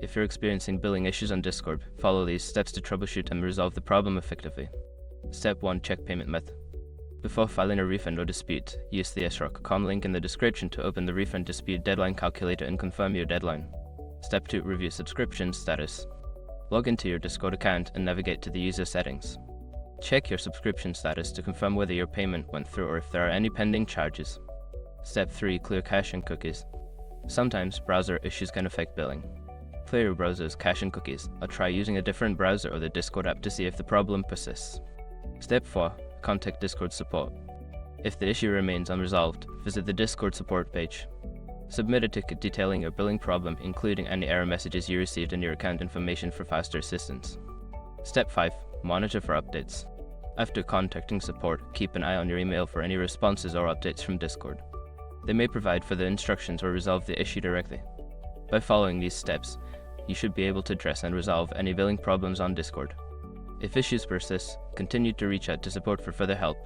If you're experiencing billing issues on Discord, follow these steps to troubleshoot and resolve the problem effectively. Step 1. Check payment method. Before filing a refund or dispute, use the srock.com link in the description to open the refund dispute deadline calculator and confirm your deadline. Step 2. Review subscription status. Log into your Discord account and navigate to the user settings. Check your subscription status to confirm whether your payment went through or if there are any pending charges. Step 3. Clear cache and cookies. Sometimes browser issues can affect billing. Clear your browser's cache and cookies, or try using a different browser or the Discord app to see if the problem persists. Step 4. Contact Discord support. If the issue remains unresolved, visit the Discord support page. Submit a ticket detailing your billing problem, including any error messages you received and your account information for faster assistance. Step 5. Monitor for updates. After contacting support, keep an eye on your email for any responses or updates from Discord. They may provide further instructions or resolve the issue directly. By following these steps, you should be able to address and resolve any billing problems on Discord. If issues persist, continue to reach out to support for further help.